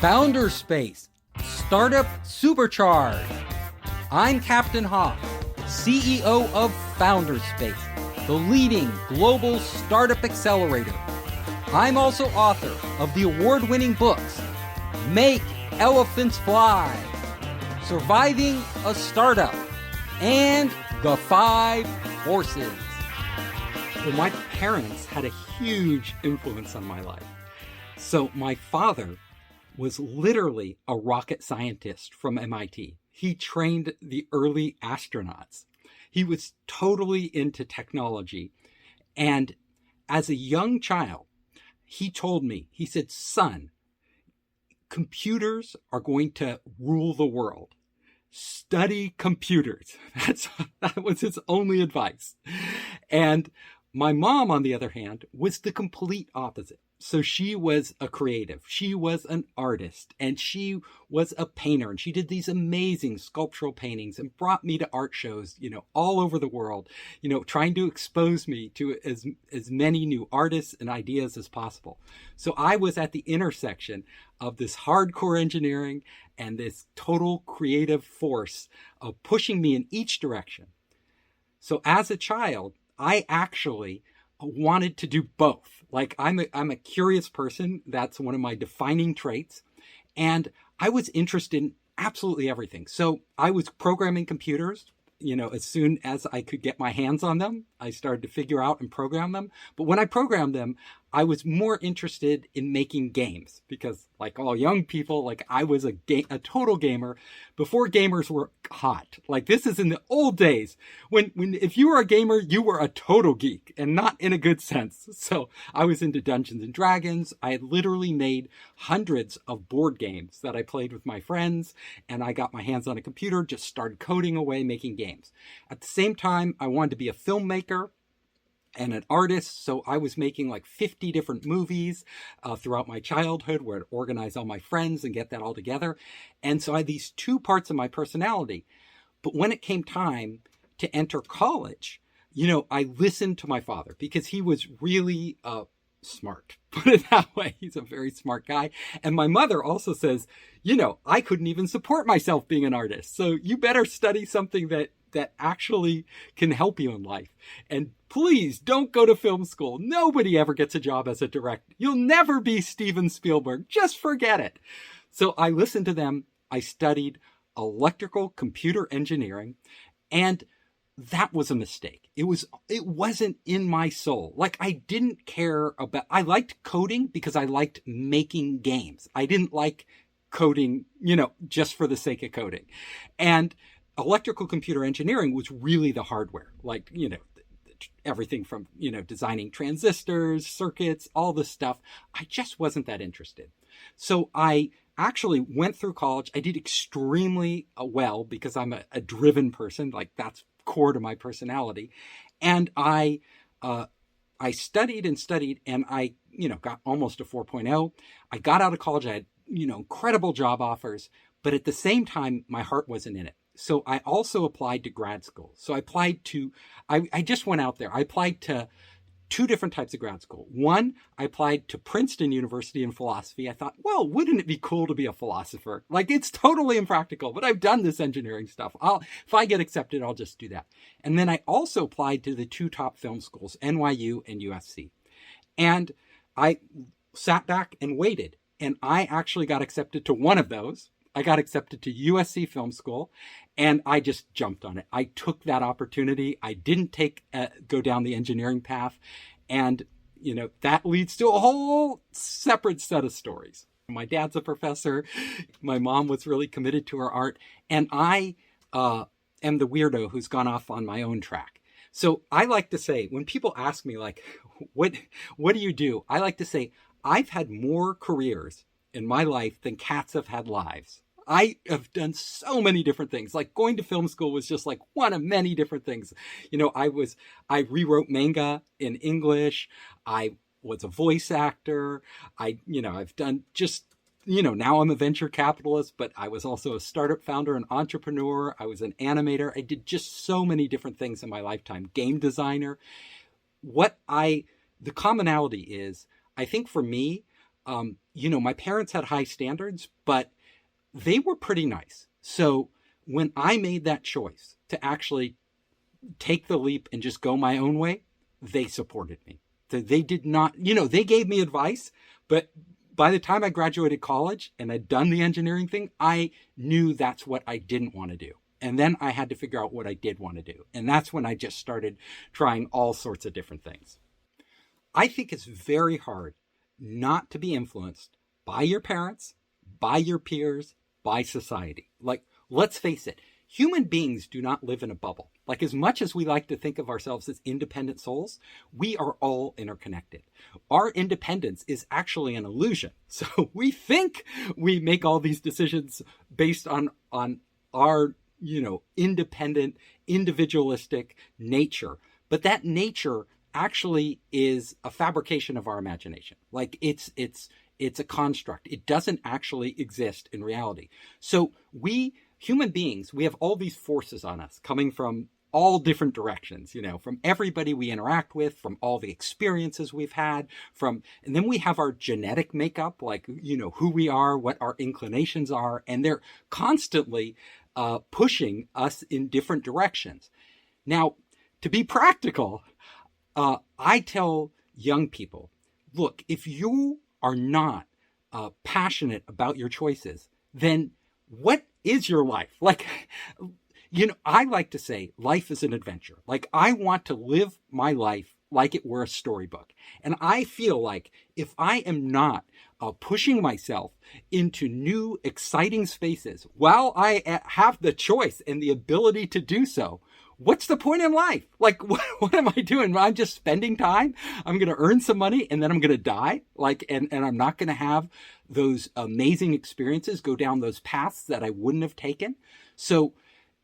Founder Space, Startup Supercharged. I'm Captain Hoff, CEO of Founder Space, the leading global startup accelerator. I'm also author of the award-winning books, Make Elephants Fly, Surviving a Startup, and The 5 Forces. Well, my parents had a huge influence on my life. So my father was literally a rocket scientist from MIT. He trained the early astronauts. He was totally into technology. And as a young child, he told me, he said, son, computers are going to rule the world. Study computers. That was his only advice. And my mom, on the other hand, was the complete opposite. So she was a creative, she was an artist, and she was a painter, and she did these amazing sculptural paintings and brought me to art shows, all over the world, trying to expose me to as many new artists and ideas as possible. So I was at the intersection of this hardcore engineering and this total creative force of pushing me in each direction. So as a child, I actually wanted to do both. Like I'm a curious person. That's one of my defining traits. And I was interested in absolutely everything. So I was programming computers, as soon as I could get my hands on them, I started to figure out and program them. But when I programmed them, I was more interested in making games because, like all young people, like I was a total gamer before gamers were hot. Like this is in the old days when if you were a gamer, you were a total geek and not in a good sense. So I was into Dungeons and Dragons. I had literally made hundreds of board games that I played with my friends, and I got my hands on a computer, just started coding away, making games. At the same time, I wanted to be a filmmaker and an artist. So I was making like 50 different movies throughout my childhood where I'd organize all my friends and get that all together. And so I had these two parts of my personality. But when it came time to enter college, I listened to my father because he was really smart, put it that way. He's a very smart guy. And my mother also says, I couldn't even support myself being an artist. So you better study something that actually can help you in life. And please don't go to film school. Nobody ever gets a job as a director. You'll never be Steven Spielberg. Just forget it. So I listened to them. I studied electrical computer engineering, and that was a mistake. It wasn't in my soul. Like I didn't care about, I liked coding because I liked making games. I didn't like coding, just for the sake of coding. And electrical computer engineering was really the hardware, like, everything from, designing transistors, circuits, all this stuff. I just wasn't that interested. So I actually went through college. I did extremely well because I'm a driven person. Like that's core to my personality. And I studied and studied, and I, got almost a 4.0. I got out of college. I had, incredible job offers, but at the same time, my heart wasn't in it. So I also applied to grad school. So I just went out there. I applied to two different types of grad school. One, I applied to Princeton University in philosophy. I thought, well, wouldn't it be cool to be a philosopher? Like it's totally impractical, but I've done this engineering stuff. If I get accepted, I'll just do that. And then I also applied to the two top film schools, NYU and USC. And I sat back and waited. And I actually got accepted to one of those. I got accepted to USC Film School, and I just jumped on it. I took that opportunity. I didn't go down the engineering path. And, that leads to a whole separate set of stories. My dad's a professor. My mom was really committed to her art. And I am the weirdo who's gone off on my own track. So I like to say, when people ask me, like, what do you do? I like to say, I've had more careers in my life than cats have had lives. I have done so many different things. Like going to film school was just like one of many different things. I rewrote manga in English. I was a voice actor. I've done just, now I'm a venture capitalist, but I was also a startup founder, an entrepreneur. I was an animator. I did just so many different things in my lifetime. Game designer. The commonality is, I think for me, my parents had high standards, but they were pretty nice. So when I made that choice to actually take the leap and just go my own way, they supported me. They did not, they gave me advice, but by the time I graduated college and I'd done the engineering thing, I knew that's what I didn't want to do. And then I had to figure out what I did want to do. And that's when I just started trying all sorts of different things. I think it's very hard not to be influenced by your parents, by your peers, by society. Like, let's face it, human beings do not live in a bubble. Like, as much as we like to think of ourselves as independent souls, we are all interconnected. Our independence is actually an illusion. So we think we make all these decisions based on our, independent, individualistic nature. But that nature actually is a fabrication of our imagination. Like, it's a construct. It doesn't actually exist in reality. So we human beings, we have all these forces on us coming from all different directions, from everybody we interact with, from all the experiences we've had, and then we have our genetic makeup, like, who we are, what our inclinations are, and they're constantly pushing us in different directions. Now, to be practical, I tell young people, look, if you are not passionate about your choices, then what is your life? Like, I like to say life is an adventure. Like, I want to live my life like it were a storybook. And I feel like if I am not pushing myself into new, exciting spaces while I have the choice and the ability to do so, what's the point in life? Like, what am I doing? I'm just spending time. I'm going to earn some money and then I'm going to die. Like, and I'm not going to have those amazing experiences, go down those paths that I wouldn't have taken. So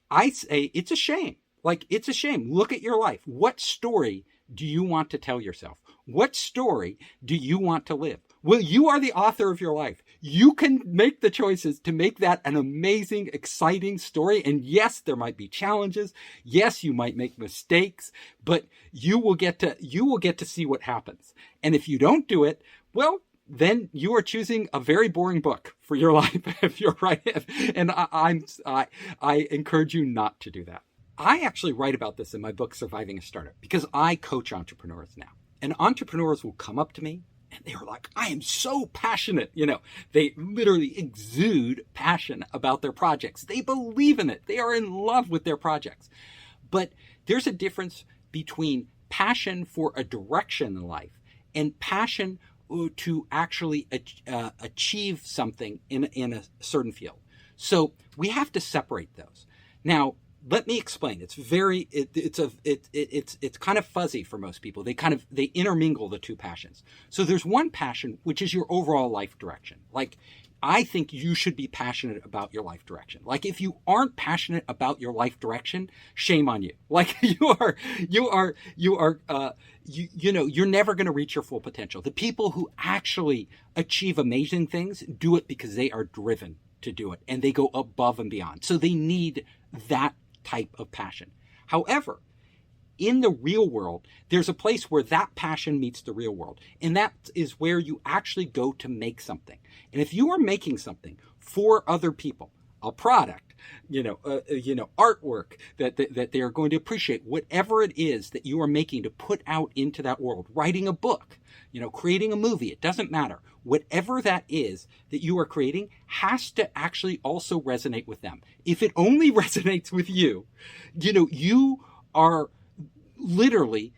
I say it's a shame. Like, it's a shame. Look at your life. What story do you want to tell yourself? What story do you want to live? Well, you are the author of your life. You can make the choices to make that an amazing, exciting story. And yes, there might be challenges. Yes, you might make mistakes, but you will get to see what happens. And if you don't do it, well, then you are choosing a very boring book for your life if you're right. And I encourage you not to do that. I actually write about this in my book, Surviving a Startup, because I coach entrepreneurs now. And entrepreneurs will come up to me and they're like, I am so passionate. They literally exude passion about their projects. They believe in it. They are in love with their projects. But there's a difference between passion for a direction in life and passion to actually achieve something in a certain field. So we have to separate those. Now, let me explain. It's kind of fuzzy for most people. They intermingle the two passions. So there's one passion, which is your overall life direction. Like, I think you should be passionate about your life direction. Like, if you aren't passionate about your life direction, shame on you. Like, you're never going to reach your full potential. The people who actually achieve amazing things do it because they are driven to do it and they go above and beyond. So they need that type of passion. However, in the real world, there's a place where that passion meets the real world. And that is where you actually go to make something. And if you are making something for other people, a product, artwork that they are going to appreciate, whatever it is that you are making to put out into that world, writing a book, creating a movie, it doesn't matter. Whatever that is that you are creating has to actually also resonate with them. If it only resonates with you, you are literally,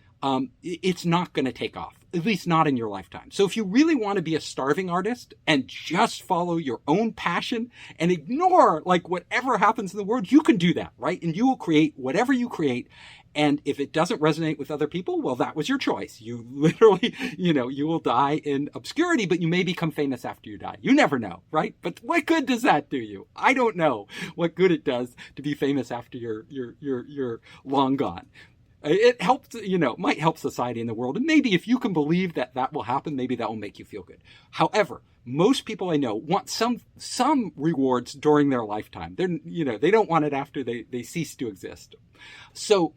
it's not going to take off, at least not in your lifetime. So if you really want to be a starving artist and just follow your own passion and ignore like whatever happens in the world, you can do that, right? And you will create whatever you create. And if it doesn't resonate with other people, well, that was your choice. You literally, you will die in obscurity, but you may become famous after you die. You never know, right? But what good does that do you? I don't know what good it does to be famous after you're long gone. It helps, might help society and the world. And maybe if you can believe that that will happen, maybe that will make you feel good. However, most people I know want some rewards during their lifetime. They don't want it after they cease to exist. So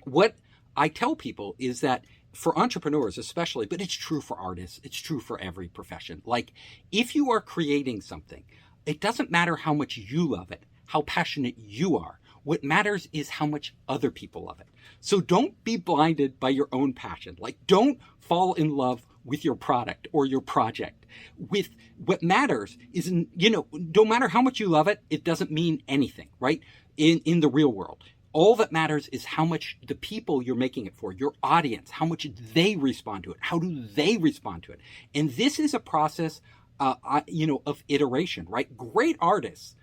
what I tell people is that for entrepreneurs especially, but it's true for artists, it's true for every profession. Like, if you are creating something, it doesn't matter how much you love it, how passionate you are. What matters is how much other people love it. So don't be blinded by your own passion. Like, don't fall in love with your product or your project. With what matters is, no matter how much you love it, it doesn't mean anything, right? In the real world. All that matters is how much the people you're making it for, your audience, how much they respond to it. How do they respond to it? And this is a process, of iteration, right? Great artists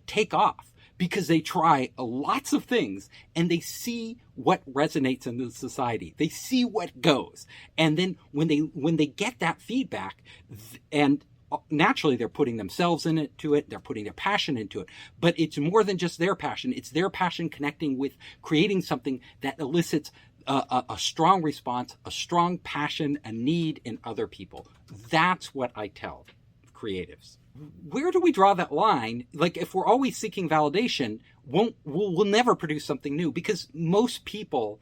take off because they try lots of things and they see what resonates in the society. They see what goes. And then when they get that feedback, and naturally they're putting themselves into it, they're putting their passion into it, but it's more than just their passion. It's their passion connecting with creating something that elicits a strong response, a strong passion, a need in other people. That's what I tell creatives. Where do we draw that line? Like, if we're always seeking validation, we'll never produce something new, because most people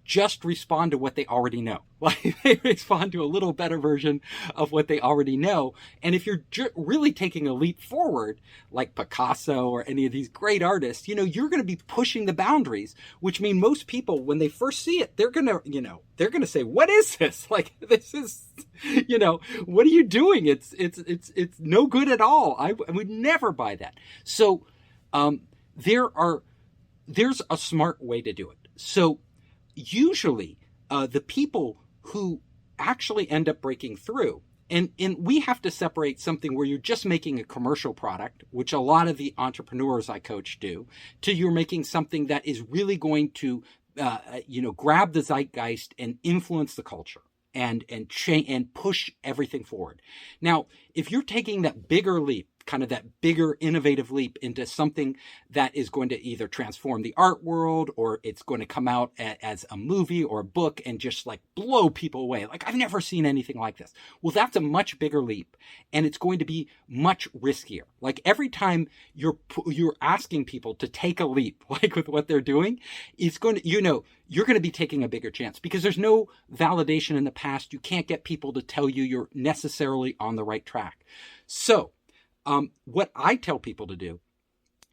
just respond to what they already know. Like, they respond to a little better version of what they already know. And if you're really taking a leap forward, like Picasso or any of these great artists, you're going to be pushing the boundaries, which mean most people, when they first see it, they're going to say, what is this? Like, this is, what are you doing? It's no good at all. I would never buy that. So, there's a smart way to do it. So, usually, the people who actually end up breaking through, and we have to separate something where you're just making a commercial product, which a lot of the entrepreneurs I coach do, to you're making something that is really going to, grab the zeitgeist and influence the culture and push everything forward. Now, if you're taking that bigger leap, kind of that bigger innovative leap into something that is going to either transform the art world, or it's going to come out as a movie or a book and just blow people away. Like, I've never seen anything like this. Well, that's a much bigger leap, and it's going to be much riskier. Like, every time you're asking people to take a leap, like with what they're doing, it's going to, you're going to be taking a bigger chance, because there's no validation in the past. You can't get people to tell you you're necessarily on the right track. So, what I tell people to do,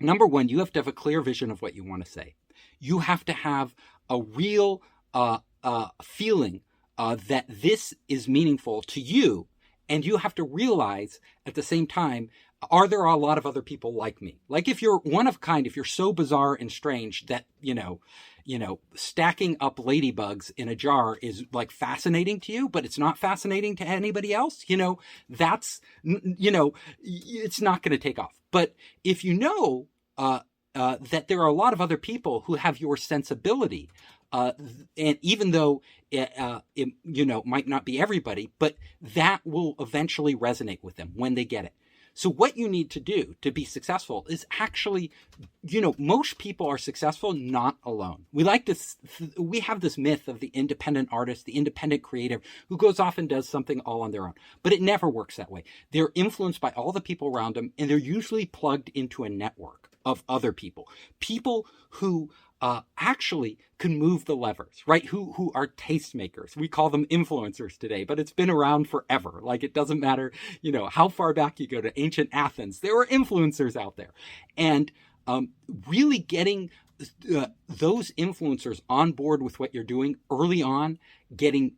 number one, you have to have a clear vision of what you want to say. You have to have a real feeling that this is meaningful to you. And you have to realize at the same time, are there a lot of other people like me? Like, if you're one of a kind, if you're so bizarre and strange that, stacking up ladybugs in a jar is fascinating to you, but it's not fascinating to anybody else, that's, it's not going to take off. But if that there are a lot of other people who have your sensibility, and even though it might not be everybody, but that will eventually resonate with them when they get it. So what you need to do to be successful is actually, most people are successful not alone. We have this myth of the independent artist, the independent creative who goes off and does something all on their own. But it never works that way. They're influenced by all the people around them, and they're usually plugged into a network of other people who actually can move the levers, right? Who are tastemakers. We call them influencers today, but it's been around forever. Like, it doesn't matter, how far back you go to ancient Athens, there were influencers out there. And really getting those influencers on board with what you're doing early on, getting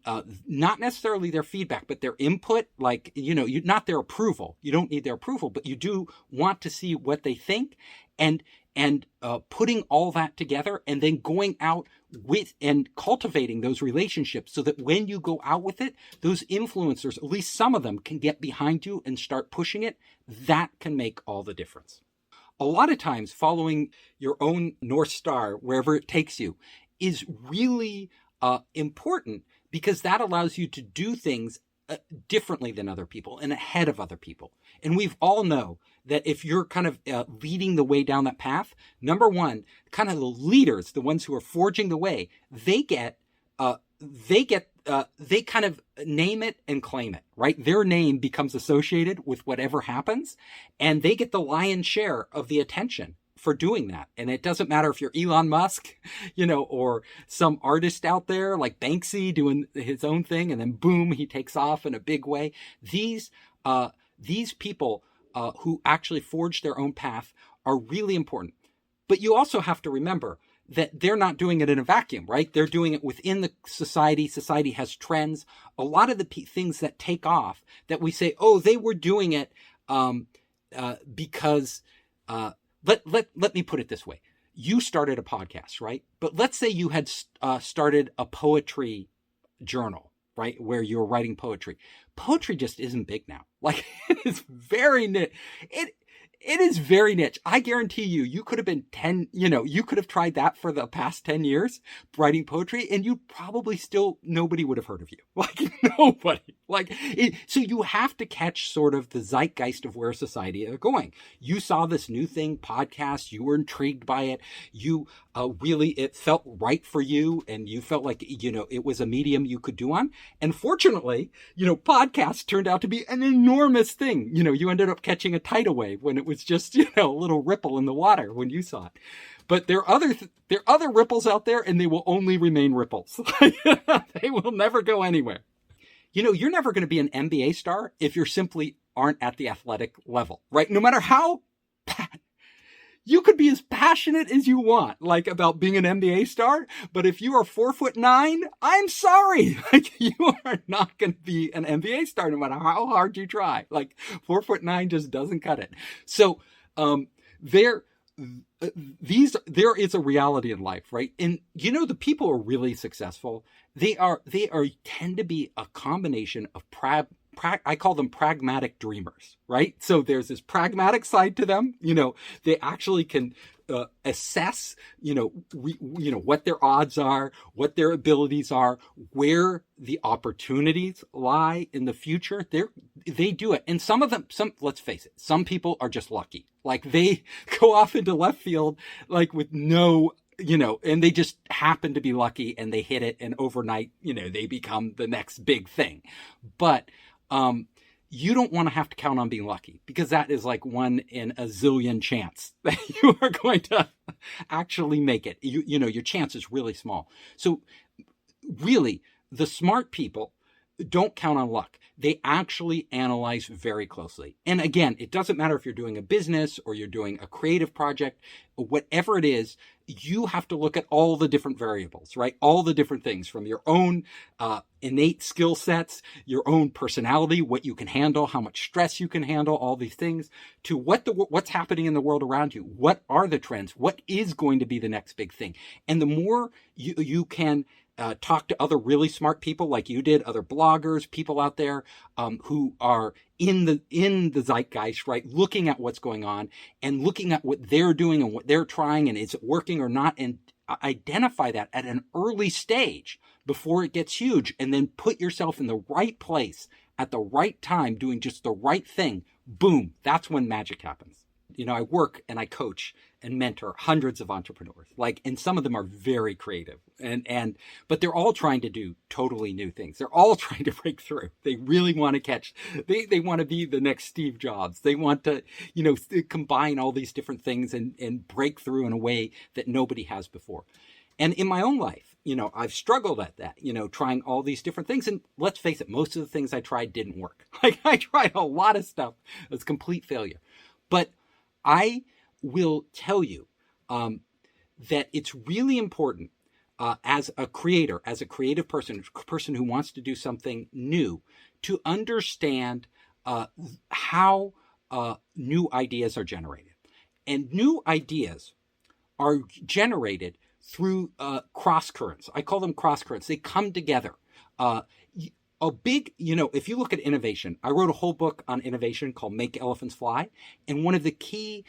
not necessarily their feedback, but their input, not their approval. You don't need their approval, but you do want to see what they think, and putting all that together, and then going out with and cultivating those relationships so that when you go out with it, those influencers, at least some of them, can get behind you and start pushing it. That can make all the difference. A lot of times, following your own North Star, wherever it takes you, is really important, because that allows you to do things differently than other people and ahead of other people. And we've all know that if you're kind of leading the way down that path, number one, kind of the leaders, the ones who are forging the way, they kind of name it and claim it, right? Their name becomes associated with whatever happens, and they get the lion's share of the attention for doing that. And it doesn't matter if you're Elon Musk, or some artist out there like Banksy doing his own thing, and then boom, he takes off in a big way. These people who actually forge their own path are really important. But you also have to remember that they're not doing it in a vacuum, right? They're doing it within the society. Society has trends. A lot of the things that take off that we say, oh, they were doing it because let me put it this way. You started a podcast, right? But let's say you had started a poetry journal, right? Where you're writing poetry. Poetry just isn't big now. Like, it's very niche. It is very niche. I guarantee you could have been you could have tried that for the past 10 years, writing poetry, and you probably still, nobody would have heard of you. Like, nobody. So you have to catch sort of the zeitgeist of where society is going. You saw this new thing, podcast, you were intrigued by it. You it felt right for you, and you felt like, it was a medium you could do on. And fortunately, podcasts turned out to be an enormous thing. You ended up catching a tidal wave when it was just, a little ripple in the water when you saw it. But there are other ripples out there, and they will only remain ripples. They will never go anywhere. You're never going to be an NBA star if you simply aren't at the athletic level, right? No matter how you could be as passionate as you want, like, about being an NBA star, but if you are 4'9", I'm sorry, you are not going to be an NBA star no matter how hard you try. 4'9" just doesn't cut it. So, there is a reality in life, right? And the people who are really successful, they tend to be a combination of I call them pragmatic dreamers, right? So there's this pragmatic side to them. They actually can assess, what their odds are, what their abilities are, where the opportunities lie in the future. They do it. And let's face it, some people are just lucky. They go off into left field, with no, and they just happen to be lucky and they hit it, and overnight, they become the next big thing. But you don't want to have to count on being lucky, because that is like 1 in a zillion chance that you are going to actually make it. Your chance is really small. So really, the smart people don't count on luck. They actually analyze very closely. And again, it doesn't matter if you're doing a business or you're doing a creative project, whatever it is, you have to look at all the different variables, right? All the different things, from your own innate skill sets, your own personality, what you can handle, how much stress you can handle, all these things, to what's happening in the world around you. What are the trends? What is going to be the next big thing? And the more you can talk to other really smart people like you did, other bloggers, people out there who are in the zeitgeist, right? Looking at what's going on and looking at what they're doing and what they're trying, and is it working or not, and identify that at an early stage before it gets huge, and then put yourself in the right place at the right time, doing just the right thing. Boom, that's when magic happens. I work and I coach and mentor hundreds of entrepreneurs, and some of them are very creative, but they're all trying to do totally new things. They're all trying to break through. They really want to they want to be the next Steve Jobs. They want to, combine all these different things and break through in a way that nobody has before. And in my own life, I've struggled at that, trying all these different things. And let's face it, most of the things I tried didn't work. I tried a lot of stuff. It was complete failure. But I will tell you that it's really important as a creator, as a creative person who wants to do something new, to understand how new ideas are generated. And new ideas are generated through cross currents. I call them cross currents. They come together. If you look at innovation, I wrote a whole book on innovation called Make Elephants Fly. And one of the key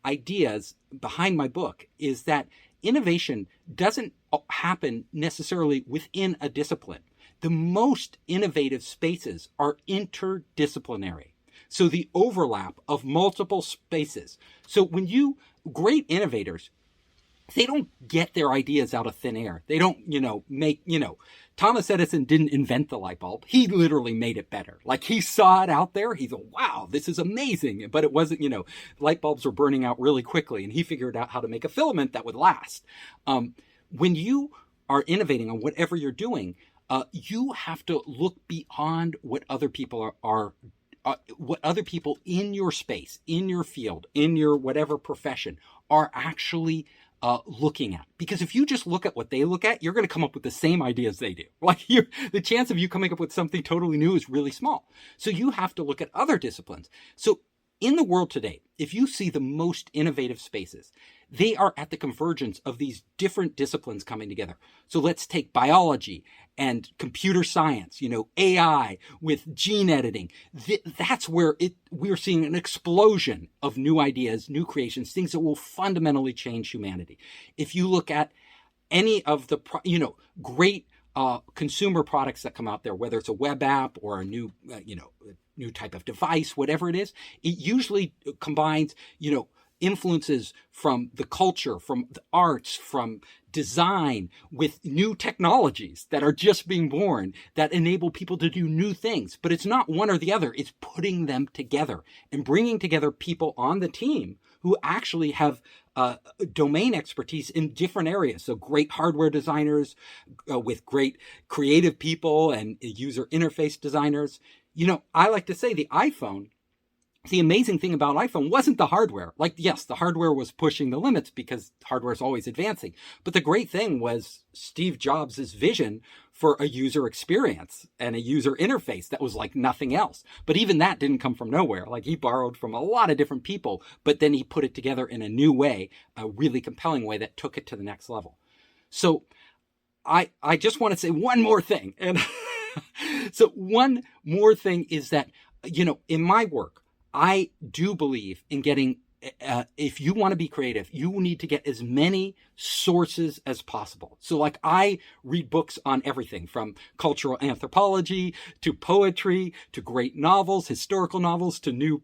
ideas behind my book is that innovation doesn't happen necessarily within a discipline. The most innovative spaces are interdisciplinary. So the overlap of multiple spaces. So great innovators they don't get their ideas out of thin air. They don't, Thomas Edison didn't invent the light bulb. He literally made it better. Like, he saw it out there. He thought, wow, this is amazing. But it wasn't, light bulbs were burning out really quickly, and he figured out how to make a filament that would last. When you are innovating on whatever you're doing, you have to look beyond what other people are what other people in your space, in your field, in your whatever profession are actually looking at. Because if you just look at what they look at, you're going to come up with the same ideas they do. Like, the chance of you coming up with something totally new is really small. So you have to look at other disciplines. So in the world today, if you see the most innovative spaces, they are at the convergence of these different disciplines coming together. So let's take biology and computer science, AI with gene editing. That's where we're seeing an explosion of new ideas, new creations, things that will fundamentally change humanity. If you look at any of the, great consumer products that come out there, whether it's a web app or a new, new type of device, whatever it is, it usually combines, influences from the culture, from the arts, from design, with new technologies that are just being born that enable people to do new things. But it's not one or the other. It's putting them together and bringing together people on the team who actually have domain expertise in different areas. So great hardware designers with great creative people and user interface designers. I like to say the amazing thing about iPhone wasn't the hardware. Like, yes, the hardware was pushing the limits because hardware is always advancing. But the great thing was Steve Jobs' vision for a user experience and a user interface that was like nothing else. But even that didn't come from nowhere. Like, he borrowed from a lot of different people, but then he put it together in a new way, a really compelling way that took it to the next level. So I just want to say one more thing. And so one more thing is that, in my work, I do believe in getting, if you want to be creative, you need to get as many sources as possible. So like, I read books on everything from cultural anthropology to poetry to great novels, historical novels, to new,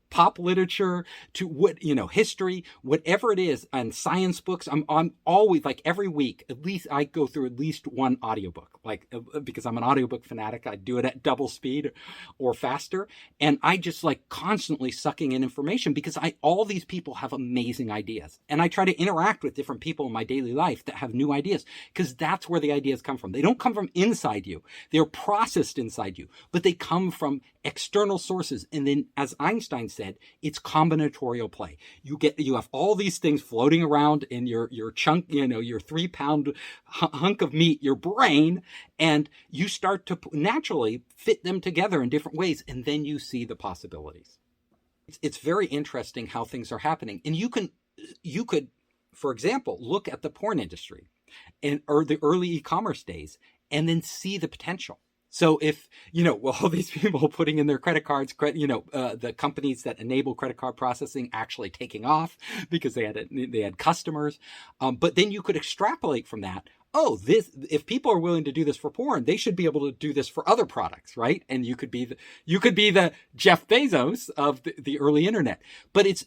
pop literature, to history, whatever it is, and science books. I'm always, like, every week, at least I go through at least one audiobook, like, because I'm an audiobook fanatic. I do it at double speed or faster. And I just like constantly sucking in information because all these people have amazing ideas. And I try to interact with different people in my daily life that have new ideas, because that's where the ideas come from. They don't come from inside you. They're processed inside you, but they come from external sources. And then, as Einstein said, it's combinatorial play. You have all these things floating around in your chunk, your 3-pound hunk of meat, your brain, and you start to naturally fit them together in different ways. And then you see the possibilities. It's very interesting how things are happening. And you could, for example, look at the porn industry or the early e-commerce days and then see the potential. So if, all these people putting in their credit cards, the companies that enable credit card processing actually taking off because they had customers. But then you could extrapolate from that. Oh, if people are willing to do this for porn, they should be able to do this for other products, right? And you could be the Jeff Bezos of the early internet. But it's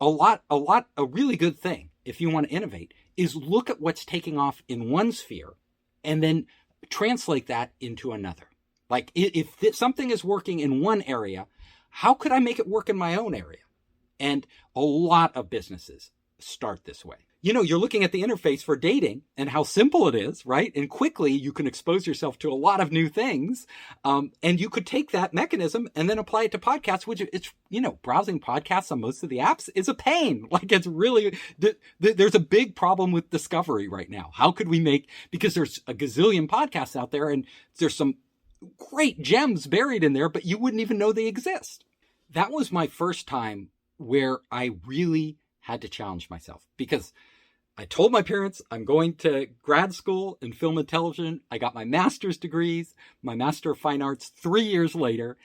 a really good thing, if you want to innovate, is look at what's taking off in one sphere and then translate that into another. Like, if something is working in one area, how could I make it work in my own area? And a lot of businesses start this way. You're looking at the interface for dating and how simple it is, right? And quickly you can expose yourself to a lot of new things. And you could take that mechanism and then apply it to podcasts, which it's, browsing podcasts on most of the apps is a pain. Like, it's really, there's a big problem with discovery right now. How could we because there's a gazillion podcasts out there and there's some great gems buried in there, but you wouldn't even know they exist. That was my first time where I really had to challenge myself, because I told my parents I'm going to grad school in film and television. I got my master's degrees, my Master of Fine Arts 3 years later.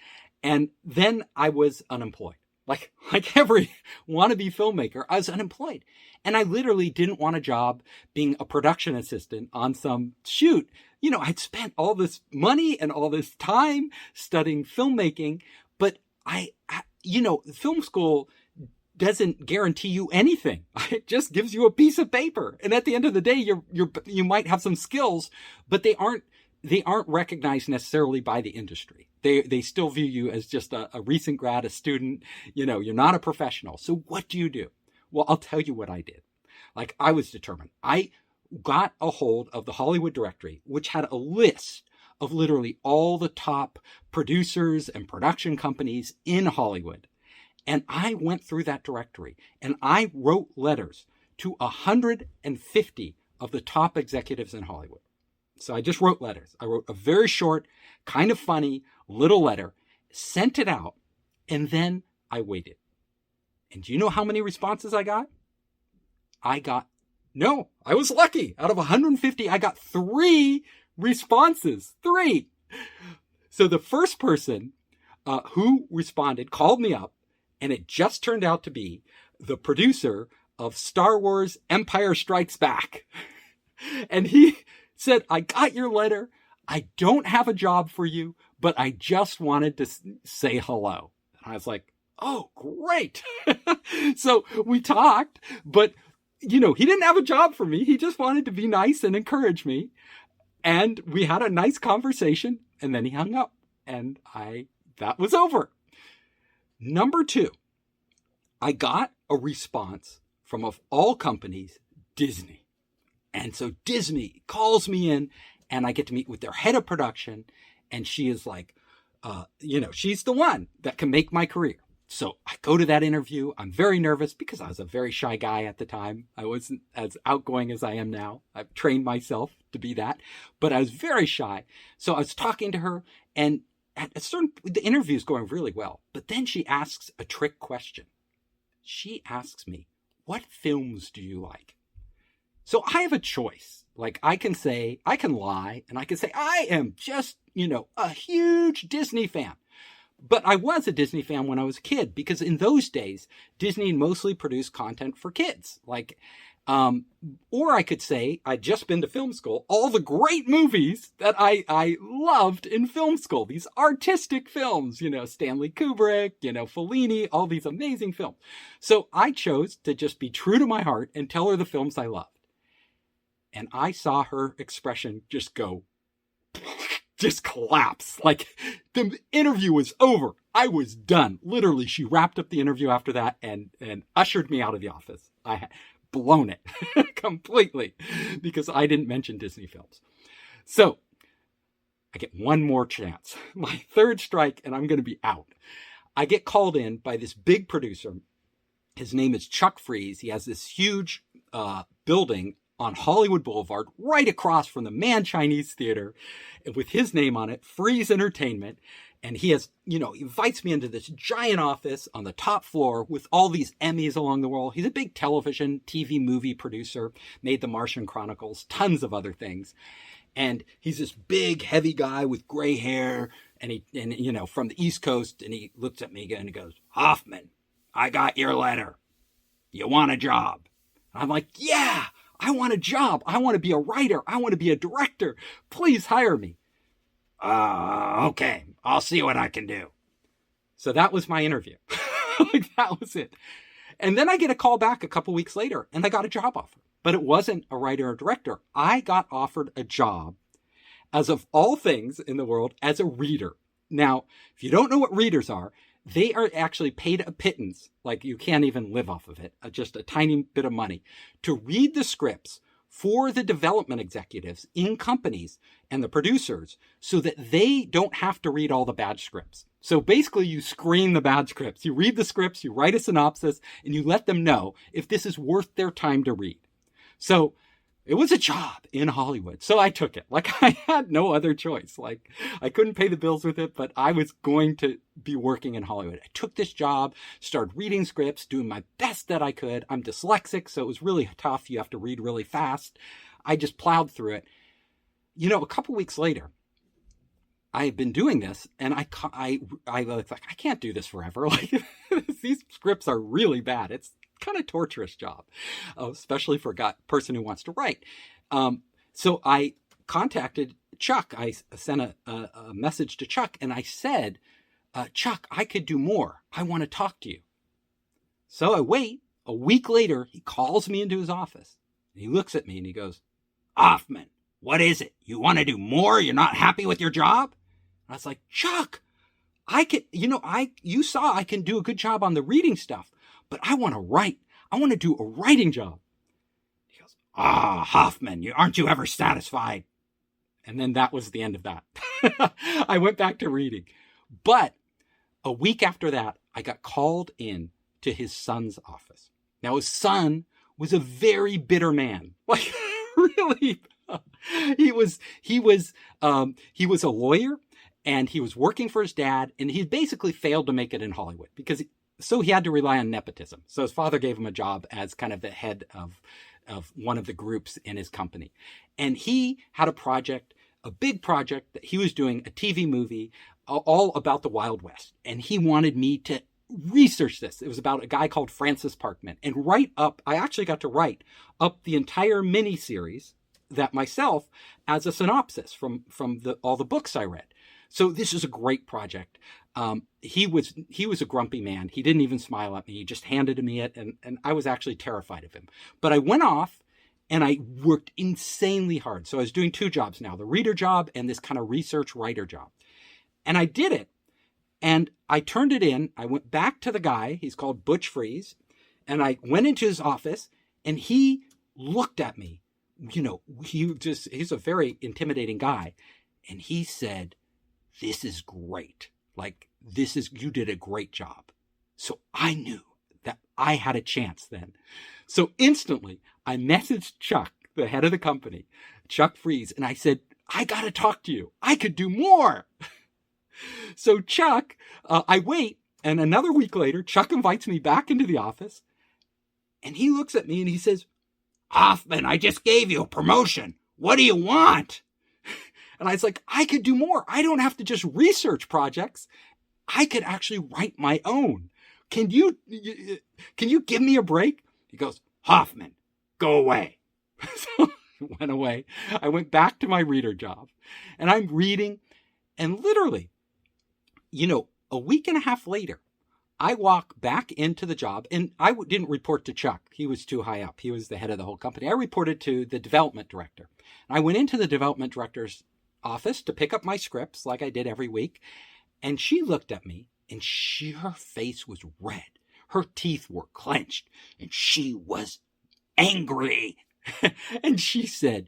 And then I was unemployed. Like every wannabe filmmaker, I was unemployed. And I literally didn't want a job being a production assistant on some shoot. I'd spent all this money and all this time studying filmmaking, but film school doesn't guarantee you anything. It just gives you a piece of paper. And at the end of the day, you might have some skills, but they aren't recognized necessarily by the industry. They still view you as just a recent grad, a student. You're not a professional. So what do you do? Well, I'll tell you what I did. Like, I was determined. I got a hold of the Hollywood directory, which had a list of literally all the top producers and production companies in Hollywood. And I went through that directory and I wrote letters to 150 of the top executives in Hollywood. So I just wrote letters. I wrote a very short, kind of funny little letter, sent it out, and then I waited. And do you know how many responses I got? No, I was lucky. Out of 150, I got 3 responses. 3. So the first person who responded called me up, and it just turned out to be the producer of Star Wars Empire Strikes Back. And he said, I got your letter. I don't have a job for you, but I just wanted to say hello. And I was like, oh, great. So we talked, but he didn't have a job for me. He just wanted to be nice and encourage me. And we had a nice conversation, and then he hung up, and that was over. Number 2, I got a response from, of all companies, Disney. And so Disney calls me in, and I get to meet with their head of production, and she is like, she's the one that can make my career. So I go to that interview. I'm very nervous because I was a very shy guy at the time. I wasn't as outgoing as I am now. I've trained myself to be that, but I was very shy. So I was talking to her, and the interview is going really well. But then she asks a trick question. She asks me, what films do you like? So I have a choice. Like, I can lie, and I can say, I am just, a huge Disney fan. But I was a Disney fan when I was a kid, because in those days, Disney mostly produced content for kids. Like, or I could say, I'd just been to film school, all the great movies that I loved in film school, these artistic films, Stanley Kubrick, Fellini, all these amazing films. So I chose to just be true to my heart and tell her the films I loved. And I saw her expression just collapse. Like, the interview was over. I was done. Literally, she wrapped up the interview after that and ushered me out of the office. I had blown it completely because I didn't mention Disney films. So I get one more chance, my 3rd strike, and I'm going to be out. I get called in by this big producer. His name is Chuck Freeze. He has this huge building on Hollywood Boulevard, right across from the Man Chinese Theater, with his name on it, Freeze Entertainment. And he has, invites me into this giant office on the top floor with all these Emmys along the wall. He's a big television, TV movie producer, made The Martian Chronicles, tons of other things. And he's this big, heavy guy with gray hair, and from the East Coast. And he looks at me again and he goes, Hoffman, I got your letter. You want a job? And I'm like, yeah, I want a job. I want to be a writer. I want to be a director. Please hire me. Okay. I'll see what I can do. So that was my interview. That was it. And then I get a call back a couple weeks later, and I got a job offer. But it wasn't a writer or director. I got offered a job, as of all things in the world, as a reader. Now, if you don't know what readers are, they are actually paid a pittance, like you can't even live off of it, just a tiny bit of money, to read the scripts for the development executives in companies and the producers so that they don't have to read all the bad scripts. So basically you screen the bad scripts. You read the scripts, you write a synopsis, and you let them know if this is worth their time to read. So it was a job in Hollywood. So I took it. Like, I had no other choice. Like, I couldn't pay the bills with it, but I was going to be working in Hollywood. I took this job, started reading scripts, doing my best that I could. I'm dyslexic, so it was really tough. You have to read really fast. I just plowed through it. A couple weeks later, I had been doing this, and I was like, I can't do this forever. Like, these scripts are really bad. It's kind of torturous job, especially for a person who wants to write. So I contacted Chuck. I sent a message to Chuck, and I said, Chuck, I could do more. I want to talk to you. So I wait. A week later, he calls me into his office. And he looks at me and he goes, Hoffman, what is it? You want to do more? You're not happy with your job? And I was like, Chuck, you saw I can do a good job on the reading stuff, but I want to write. I want to do a writing job. He goes, Hoffman, aren't you ever satisfied? And then that was the end of that. I went back to reading. But a week after that, I got called in to his son's office. Now, his son was a very bitter man. Like, really, he was a lawyer, and he was working for his dad, and he basically failed to make it in Hollywood so he had to rely on nepotism. So his father gave him a job as kind of the head of one of the groups in his company. And he had a big project that he was doing, a TV movie all about the Wild West. And he wanted me to research this. It was about a guy called Francis Parkman, and I actually got to write up the entire miniseries that myself as a synopsis from all the books I read. So this is a great project. He was a grumpy man. He didn't even smile at me. He just handed me it, and I was actually terrified of him. But I went off and I worked insanely hard. So I was doing two jobs now, the reader job and this kind of research writer job. And I did it. And I turned it in. I went back to the guy. He's called Butch Freeze. And I went into his office and he looked at me. He's a very intimidating guy. And he said, this is great. You did a great job. So I knew that I had a chance then. So instantly I messaged Chuck, the head of the company, Chuck Freeze, and I said, I got to talk to you. I could do more. So Chuck, I wait, and another week later, Chuck invites me back into the office, and he looks at me and he says, Hoffman, I just gave you a promotion. What do you want? And I was like, I could do more. I don't have to just research projects. I could actually write my own. Can you give me a break? He goes, Hoffman, go away. So I went away. I went back to my reader job, and I'm reading, and literally, a week and a half later, I walk back into the job, and I didn't report to Chuck. He was too high up. He was the head of the whole company. I reported to the development director. I went into the development director's office to pick up my scripts like I did every week. And she looked at me, and her face was red. Her teeth were clenched, and she was angry. And she said,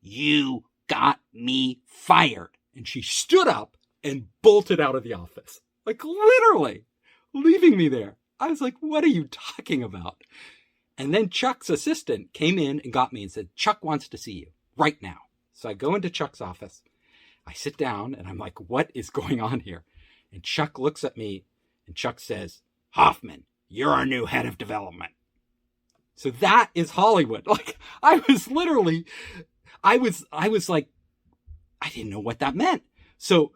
you got me fired. And she stood up and bolted out of the office. Like, literally leaving me there. I was like, what are you talking about? And then Chuck's assistant came in and got me and said, Chuck wants to see you right now. So I go into Chuck's office. I sit down and I'm like, what is going on here? And Chuck looks at me and Chuck says, Hoffman, you're our new head of development. So that is Hollywood. Like, I was like, I didn't know what that meant. So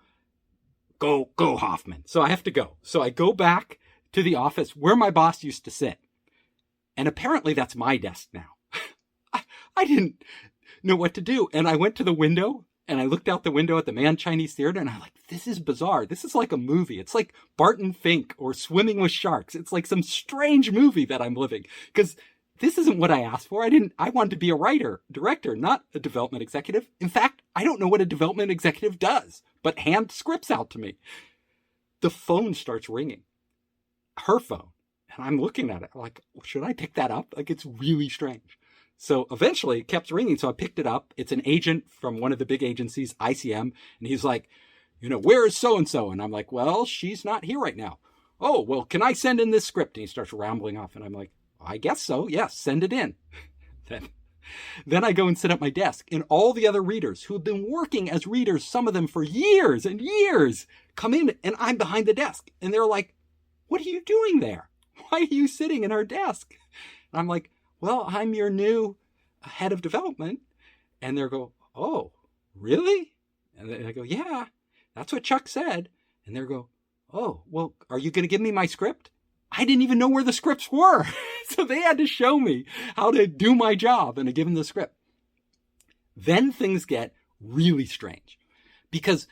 go Hoffman. So I have to go. So I go back to the office where my boss used to sit. And apparently that's my desk now. I didn't know what to do. And I went to the window and I looked out the window at the Mann Chinese Theater and I'm like, this is bizarre. This is like a movie. It's like Barton Fink or Swimming with Sharks. It's like some strange movie that I'm living, because this isn't what I asked for. I wanted to be a director, not a development executive. In fact, I don't know what a development executive does, but hand scripts out to me. The phone starts ringing. Her phone. And I'm looking at it like, should I pick that up? Like, it's really strange. So eventually it kept ringing. So I picked it up. It's an agent from one of the big agencies, ICM. And he's like, where is so-and-so? And I'm like, well, she's not here right now. Oh, well, can I send in this script? And he starts rambling off. And I'm like, I guess so. Yes, send it in. Then I go and sit at my desk. And all the other readers who have been working as readers, some of them for years and years, come in and I'm behind the desk. And they're like, what are you doing there? Why are you sitting in our desk? And I'm like, well, I'm your new head of development. And they go, oh, really? And I go, yeah, that's what Chuck said. And they go, oh, well, are you going to give me my script? I didn't even know where the scripts were. So they had to show me how to do my job and to give them the script. Then things get really strange, because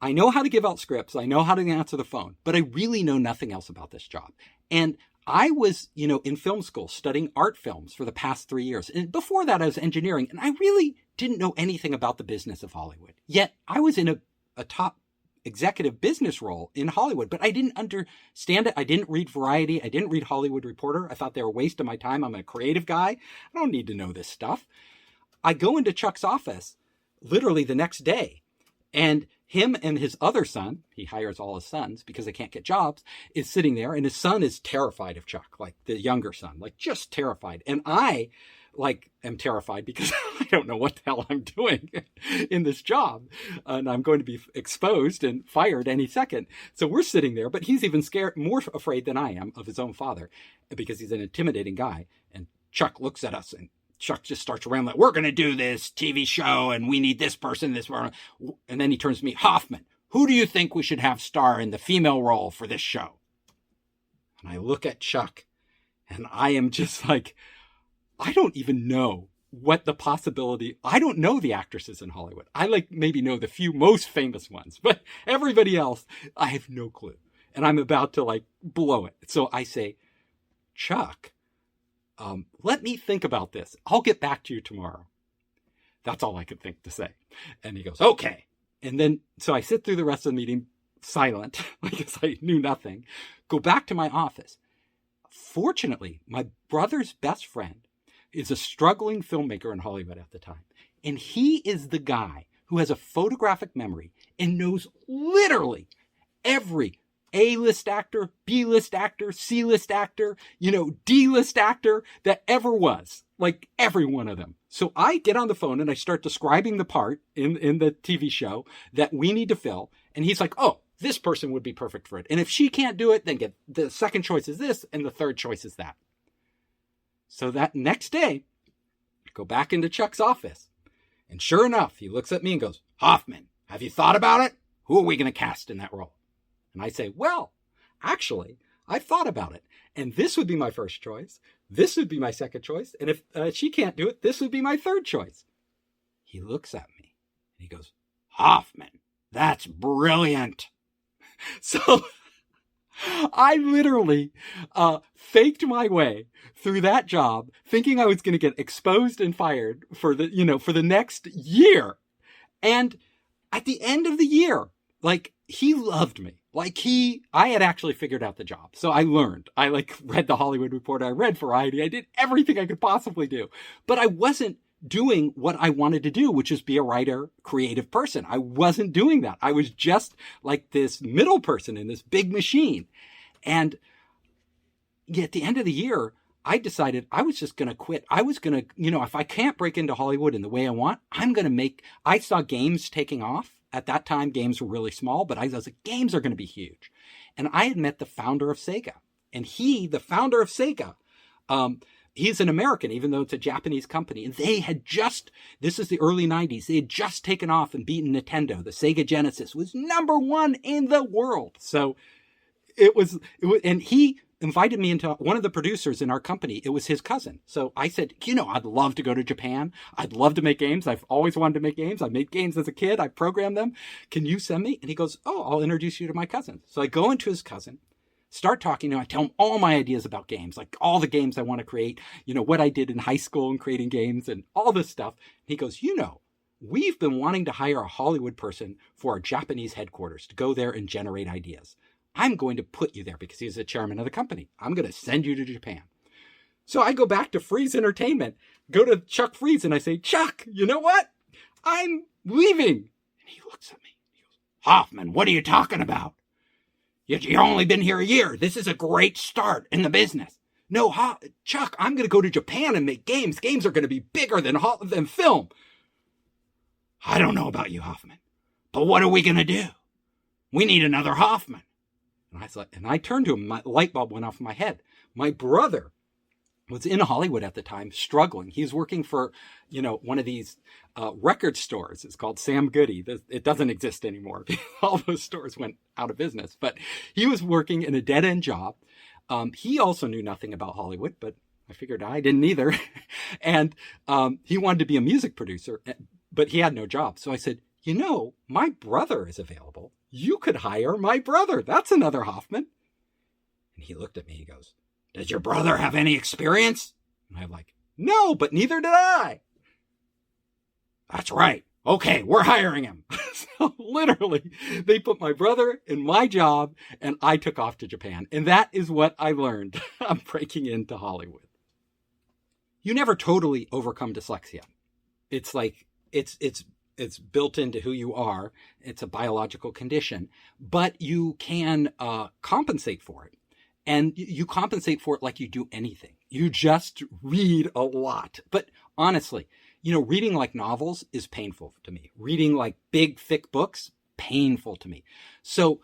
I know how to give out scripts. I know how to answer the phone, but I really know nothing else about this job. And I was, in film school studying art films for the past 3 years. And before that, I was engineering, and I really didn't know anything about the business of Hollywood. Yet I was in a top executive business role in Hollywood, but I didn't understand it. I didn't read Variety. I didn't read Hollywood Reporter. I thought they were a waste of my time. I'm a creative guy. I don't need to know this stuff. I go into Chuck's office literally the next day, and him and his other son, he hires all his sons because they can't get jobs, is sitting there, and his son is terrified of Chuck, like the younger son, like just terrified. And I am terrified because I don't know what the hell I'm doing in this job. And I'm going to be exposed and fired any second. So we're sitting there, but he's even more afraid than I am of his own father because he's an intimidating guy. And Chuck looks at us, and Chuck just starts around like, we're going to do this TV show and we need this person, this one. And then he turns to me, Hoffman, who do you think we should have star in the female role for this show? And I look at Chuck, and I am just like, I don't even know what the possibility. I don't know the actresses in Hollywood. I maybe know the few most famous ones, but everybody else, I have no clue. And I'm about to blow it. So I say, Chuck, let me think about this. I'll get back to you tomorrow. That's all I could think to say. And he goes, okay. And then, so I sit through the rest of the meeting silent, because I knew nothing, go back to my office. Fortunately, my brother's best friend is a struggling filmmaker in Hollywood at the time. And he is the guy who has a photographic memory and knows literally every A-list actor, B-list actor, C-list actor, D-list actor that ever was. Like every one of them. So I get on the phone and I start describing the part in the TV show that we need to fill. And he's like, oh, this person would be perfect for it. And if she can't do it, then the second choice is this and the third choice is that. So that next day, I go back into Chuck's office. And sure enough, he looks at me and goes, Hoffman, have you thought about it? Who are we going to cast in that role? And I say, well, actually, I've thought about it. And this would be my first choice. This would be my second choice. And if she can't do it, this would be my third choice. He looks at me and he goes, Hoffman, that's brilliant. So I literally faked my way through that job, thinking I was going to get exposed and fired for the next year. And at the end of the year, he loved me. I had actually figured out the job. So I learned. I read the Hollywood Reporter. I read Variety. I did everything I could possibly do. But I wasn't doing what I wanted to do, which is be a writer, creative person. I wasn't doing that. I was just like this middle person in this big machine. And at the end of the year, I decided I was just going to quit. I was going to, if I can't break into Hollywood in the way I want, I saw games taking off. At that time, games were really small, but I was like, games are going to be huge. And I had met the founder of Sega. And the founder of Sega, he's an American, even though it's a Japanese company. And they had this is the early 90s, they had just taken off and beaten Nintendo. The Sega Genesis was #1 in the world. So it was, and he invited me into one of the producers in our company. It was his cousin. So I said, I'd love to go to Japan. I'd love to make games. I've always wanted to make games. I made games as a kid. I programmed them. Can you send me? And he goes, oh, I'll introduce you to my cousin. So I go into his cousin, start talking to him. I tell him all my ideas about games, like all the games I want to create, what I did in high school and creating games and all this stuff. And he goes, we've been wanting to hire a Hollywood person for our Japanese headquarters to go there and generate ideas. I'm going to put you there because he's the chairman of the company. I'm going to send you to Japan. So I go back to Freeze Entertainment, go to Chuck Freeze, and I say, Chuck, you know what? I'm leaving. And he looks at me. He goes, Hoffman, what are you talking about? You've only been here a year. This is a great start in the business. No, Chuck, I'm going to go to Japan and make games. Games are going to be bigger than film. I don't know about you, Hoffman, but what are we going to do? We need another Hoffman. And I turned to him, my light bulb went off in my head. My brother was in Hollywood at the time, struggling. He was working for, one of these record stores. It's called Sam Goody. It doesn't exist anymore. All those stores went out of business. But he was working in a dead-end job. He also knew nothing about Hollywood, but I figured I didn't either. And he wanted to be a music producer, but he had no job. So I said, my brother is available. You could hire my brother. That's another Hoffman. And he looked at me. He goes, does your brother have any experience? And I'm like, no, but neither did I. That's right. Okay, we're hiring him. So literally, they put my brother in my job and I took off to Japan. And that is what I learned. I'm breaking into Hollywood. You never totally overcome dyslexia. It's like, it's built into who you are. It's a biological condition, but you can compensate for it. And you compensate for it like you do anything. You just read a lot. But honestly, reading like novels is painful to me. Reading like big, thick books, painful to me. So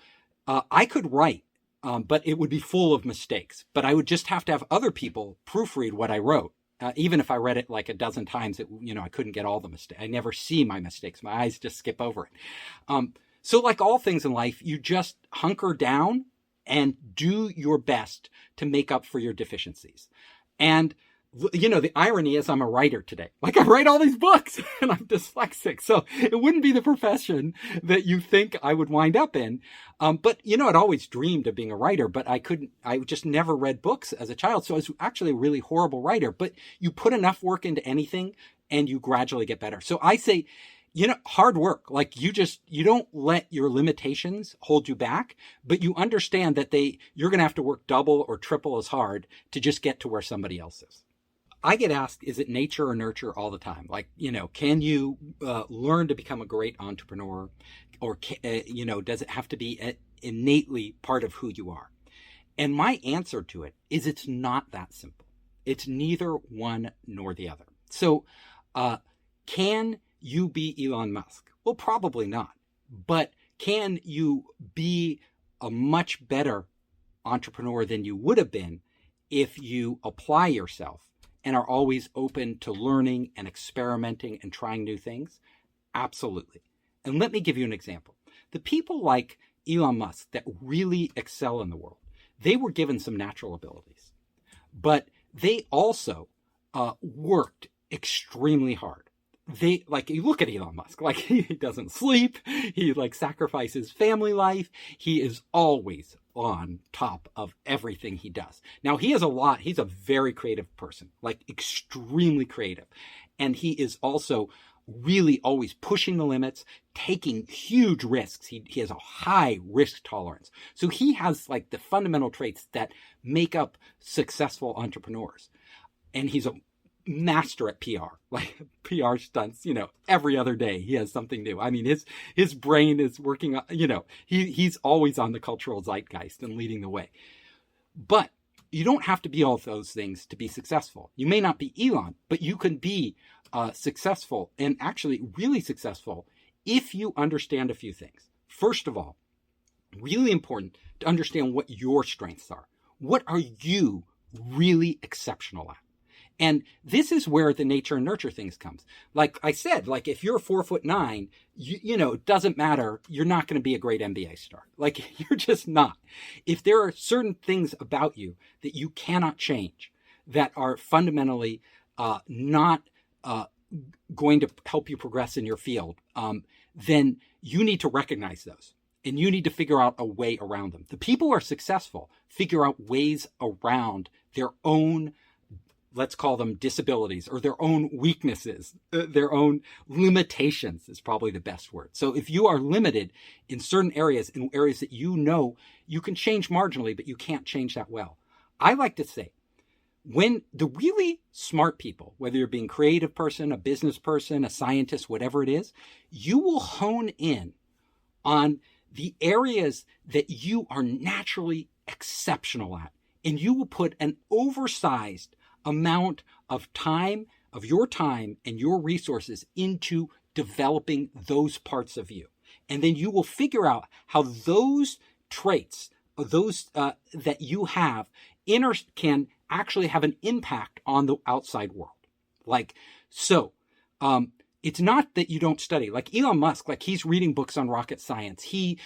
I could write, but it would be full of mistakes. But I would just have to have other people proofread what I wrote. Even if I read it like a dozen times, I couldn't get all the mistakes. I never see my mistakes. My eyes just skip over it. So like all things in life, you just hunker down and do your best to make up for your deficiencies. And the irony is I'm a writer today. Like I write all these books and I'm dyslexic. So it wouldn't be the profession that you think I would wind up in. But I'd always dreamed of being a writer, but I just never read books as a child. So I was actually a really horrible writer, but you put enough work into anything and you gradually get better. So I say, hard work, like you don't let your limitations hold you back, but you understand that you're going to have to work double or triple as hard to just get to where somebody else is. I get asked, is it nature or nurture all the time? Like, can you learn to become a great entrepreneur, or, does it have to be innately part of who you are? And my answer to it is it's not that simple. It's neither one nor the other. So can you be Elon Musk? Well, probably not. But can you be a much better entrepreneur than you would have been if you apply yourself and are always open to learning and experimenting and trying new things? Absolutely. And let me give you an example. The people like Elon Musk that really excel in the world, they were given some natural abilities, but they also worked extremely hard. You look at Elon Musk, like he doesn't sleep. He sacrifices family life. He is always on top of everything he does. Now he's a very creative person, like extremely creative. And he is also really always pushing the limits, taking huge risks. He has a high risk tolerance. So he has the fundamental traits that make up successful entrepreneurs. And he's a master at PR, like PR stunts, every other day he has something new. I mean, his brain is working, he's always on the cultural zeitgeist and leading the way. But you don't have to be all of those things to be successful. You may not be Elon, but you can be successful, and actually really successful, if you understand a few things. First of all, really important to understand what your strengths are. What are you really exceptional at? And this is where the nature and nurture things comes. Like I said, if you're 4'9", it doesn't matter. You're not going to be a great NBA star. You're just not. If there are certain things about you that you cannot change, that are fundamentally not going to help you progress in your field, then you need to recognize those. And you need to figure out a way around them. The people who are successful figure out ways around their own, let's call them disabilities, or their own weaknesses, their own limitations is probably the best word. So if you are limited in certain areas, in areas that you can change marginally, but you can't change that well. I like to say, when the really smart people, whether you're being a creative person, a business person, a scientist, whatever it is, you will hone in on the areas that you are naturally exceptional at. And you will put an oversized amount of time, of your time and your resources into developing those parts of you. And then you will figure out how those traits, those that you have, can actually have an impact on the outside world. it's not that you don't study. Like Elon Musk, like he's reading books on rocket science. He,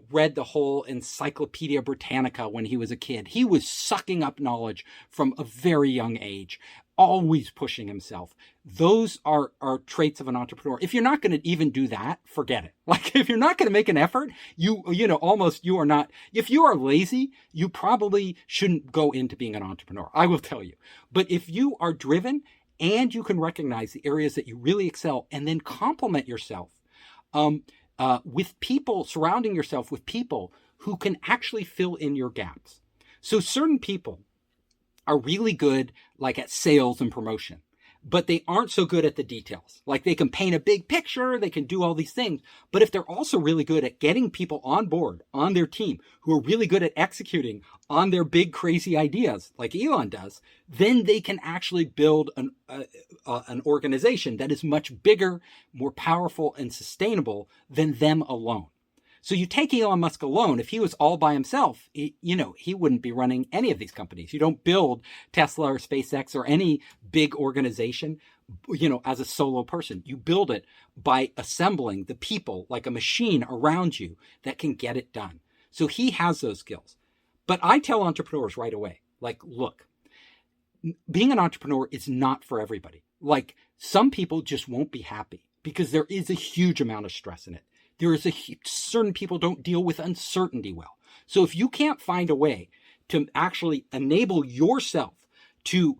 read the whole Encyclopedia Britannica when he was a kid. He was sucking up knowledge from a very young age, always pushing himself. Those are traits of an entrepreneur. If you're not going to even do that, forget it. Like if you're not going to make an effort, you are not. If you are lazy, you probably shouldn't go into being an entrepreneur. I will tell you. But if you are driven, and you can recognize the areas that you really excel and then complement yourself with people, surrounding yourself with people who can actually fill in your gaps. So certain people are really good like at sales and promotion, but they aren't so good at the details. Like they can paint a big picture, they can do all these things. But if they're also really good at getting people on board on their team who are really good at executing on their big crazy ideas like Elon does, then they can actually build an organization that is much bigger, more powerful and sustainable than them alone. So you take Elon Musk alone, if he was all by himself, he wouldn't be running any of these companies. You don't build Tesla or SpaceX or any big organization, as a solo person. You build it by assembling the people like a machine around you that can get it done. So he has those skills. But I tell entrepreneurs right away, like, look, being an entrepreneur is not for everybody. Like some people just won't be happy because there is a huge amount of stress in it. Certain people don't deal with uncertainty well. So if you can't find a way to actually enable yourself to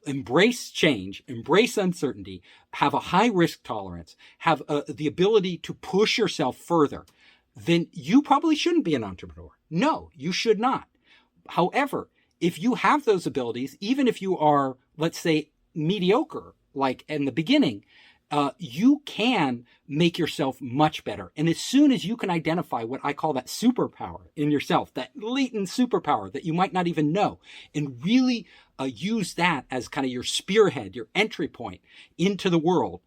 embrace change, embrace uncertainty, have a high risk tolerance, have the ability to push yourself further, then you probably shouldn't be an entrepreneur. No, you should not. However, if you have those abilities, even if you are, let's say, mediocre, like in the beginning, you can make yourself much better. And as soon as you can identify what I call that superpower in yourself, that latent superpower that you might not even know, and really use that as kind of your spearhead, your entry point into the world,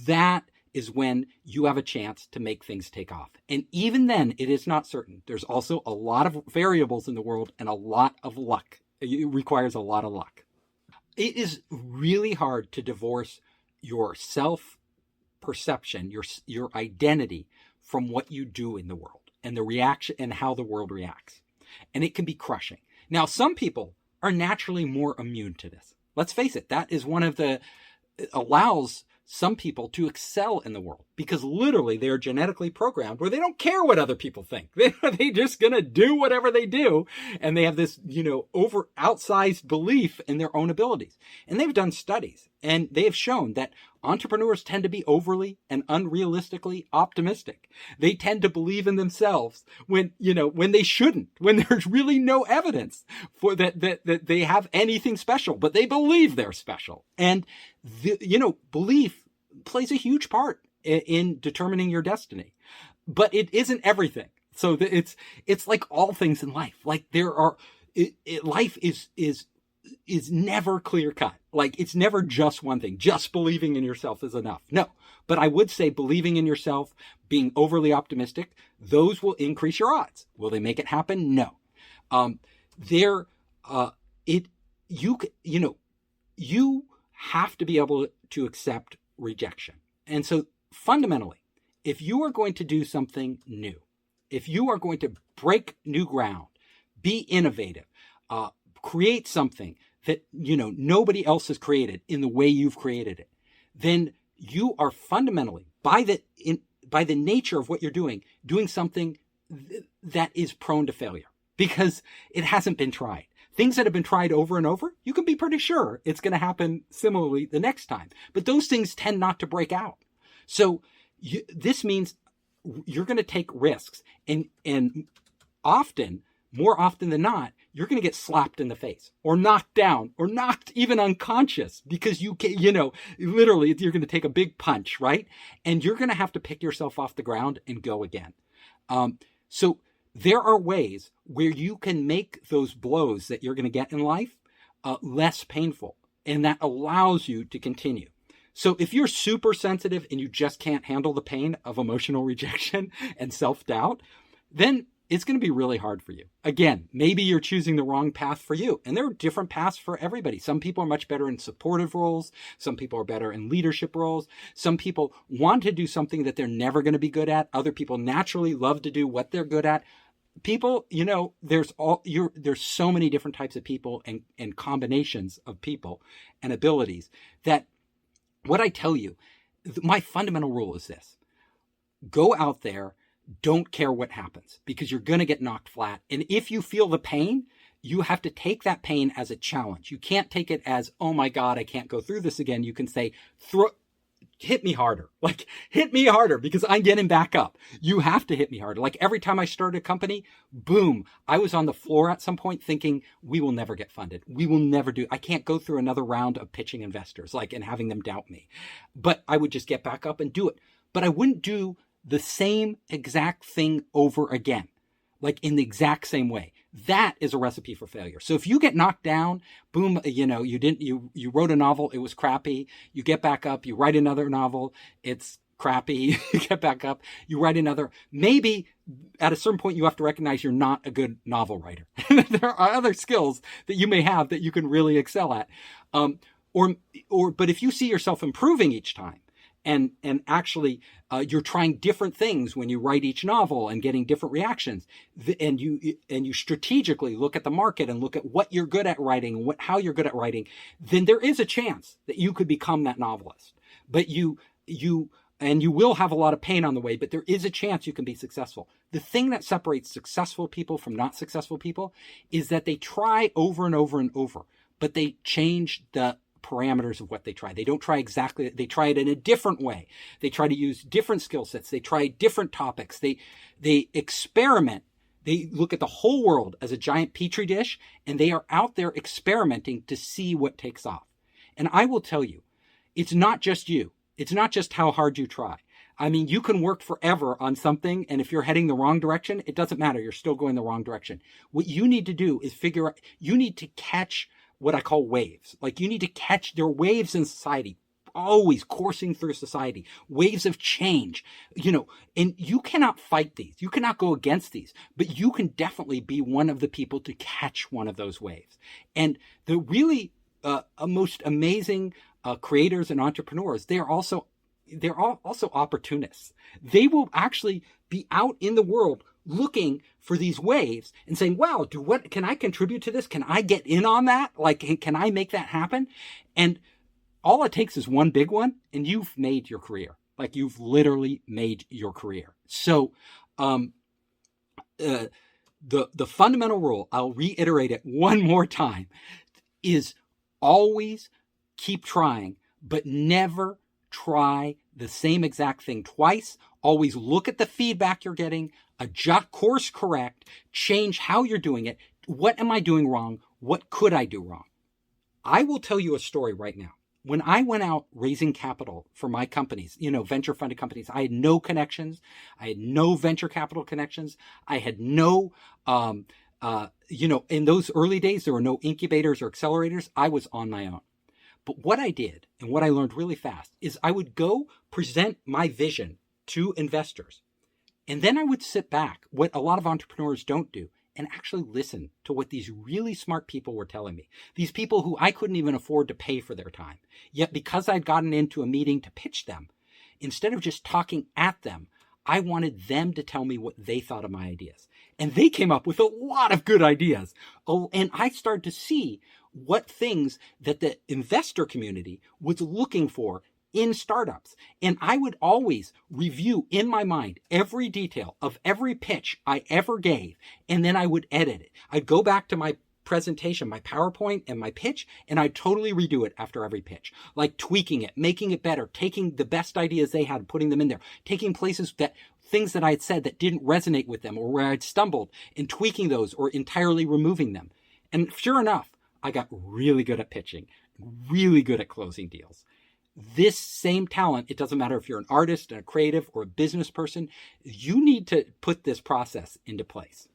that is when you have a chance to make things take off. And even then, it is not certain. There's also a lot of variables in the world and a lot of luck. It requires a lot of luck. It is really hard to divorce your self-perception, your identity from what you do in the world and the reaction and how the world reacts. And it can be crushing. Now, some people are naturally more immune to this. Let's face it, that is one of it allows some people to excel in the world because literally they are genetically programmed where they don't care what other people think. They're just going to do whatever they do. And they have this, outsized belief in their own abilities. And they've done studies and they have shown that entrepreneurs tend to be overly and unrealistically optimistic. They tend to believe in themselves when they shouldn't, when there's really no evidence for that they have anything special, but they believe they're special. And belief plays a huge part in determining your destiny, but it isn't everything. So it's like all things in life. Like life is never clear cut. Like it's never just one thing. Just believing in yourself is enough. No, but I would say believing in yourself, being overly optimistic, those will increase your odds. Will they make it happen? No. You have to be able to accept rejection. And so fundamentally, if you are going to do something new, if you are going to break new ground, be innovative, create something that, nobody else has created in the way you've created it, then you are fundamentally, by the nature of what you're doing something that is prone to failure because it hasn't been tried. Things that have been tried over and over, you can be pretty sure it's going to happen similarly the next time. But those things tend not to break out. So this means you're going to take risks and more often than not, you're going to get slapped in the face or knocked down or knocked even unconscious because literally you're going to take a big punch, right? And you're going to have to pick yourself off the ground and go again. So there are ways where you can make those blows that you're going to get in life less painful, and that allows you to continue. So if you're super sensitive and you just can't handle the pain of emotional rejection and self-doubt, then it's going to be really hard for you. Again, maybe you're choosing the wrong path for you. And there are different paths for everybody. Some people are much better in supportive roles. Some people are better in leadership roles. Some people want to do something that they're never going to be good at. Other people naturally love to do what they're good at. People, there's so many different types of people and combinations of people and abilities that what I tell you, my fundamental rule is this: go out there, don't care what happens, because you're going to get knocked flat. And if you feel the pain, you have to take that pain as a challenge. You can't take it as, oh my God, I can't go through this again. You can say, hit me harder. Like, hit me harder because I'm getting back up. You have to hit me harder. Like every time I started a company, boom, I was on the floor at some point thinking, we will never get funded. We will never I can't go through another round of pitching investors, and having them doubt me. But I would just get back up and do it. But I wouldn't do the same exact thing over again, like in the exact same way. That is a recipe for failure. So if you get knocked down, boom, you wrote a novel, it was crappy. You get back up, you write another novel, it's crappy. You get back up, you write another. Maybe at a certain point you have to recognize you're not a good novel writer. There are other skills that you may have that you can really excel at. But if you see yourself improving each time, and actually you're trying different things when you write each novel and getting different reactions, and you strategically look at the market and look at what you're good at writing, how you're good at writing, then there is a chance that you could become that novelist. But you will have a lot of pain on the way, but there is a chance you can be successful. The thing that separates successful people from not successful people is that they try over and over and over, but they change the parameters of what they try. They don't try exactly, they try it in a different way. They try to use different skill sets. They try different topics. They experiment. They look at the whole world as a giant petri dish, and they are out there experimenting to see what takes off. And I will tell you, it's not just you. It's not just how hard you try. I mean, you can work forever on something, and if you're heading the wrong direction, it doesn't matter. You're still going the wrong direction. What you need to do is figure out, you need to catch what I call waves. Like, you need to catch, there are waves in society, always coursing through society, waves of change, and you cannot fight these. You cannot go against these, but you can definitely be one of the people to catch one of those waves. And the really most amazing creators and entrepreneurs, they're also opportunists. They will actually be out in the world looking for these waves and saying, wow, can I contribute to this? Can I get in on that? Like, can I make that happen? And all it takes is one big one, and you've made your career. Like, you've literally made your career. So, the fundamental rule, I'll reiterate it one more time, is always keep trying, but never try the same exact thing twice. Always look at the feedback you're getting, adjust, course correct, change how you're doing it. What am I doing wrong? What could I do wrong? I will tell you a story right now. When I went out raising capital for my companies, venture funded companies, I had no connections. I had no venture capital connections. I had no, in those early days, there were no incubators or accelerators. I was on my own. But what I did, and what I learned really fast, is I would go present my vision to investors. And then I would sit back, what a lot of entrepreneurs don't do, and actually listen to what these really smart people were telling me. These people who I couldn't even afford to pay for their time. Yet because I'd gotten into a meeting to pitch them, instead of just talking at them, I wanted them to tell me what they thought of my ideas. And they came up with a lot of good ideas. Oh, and I started to see what things that the investor community was looking for in startups. And I would always review in my mind every detail of every pitch I ever gave, and then I would edit it. I'd go back to my presentation, my PowerPoint and my pitch, and I'd totally redo it after every pitch, like tweaking it, making it better, taking the best ideas they had, putting them in there, taking things that I had said that didn't resonate with them or where I'd stumbled, and tweaking those or entirely removing them. And sure enough, I got really good at pitching, really good at closing deals. This same talent, it doesn't matter if you're an artist, a creative, or a business person, you need to put this process into place.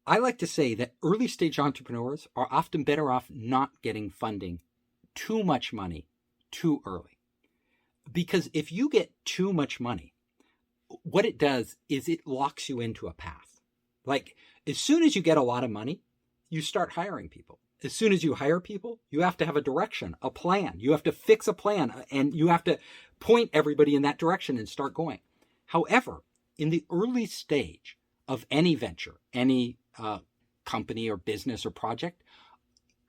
I like to say that early stage entrepreneurs are often better off not getting funding, too much money, too early. Because if you get too much money, what it does is it locks you into a path. Like, as soon as you get a lot of money, you start hiring people. As soon as you hire people, you have to have a direction, a plan. You have to fix a plan, and you have to point everybody in that direction and start going. However, in the early stage of any venture, any company or business or project,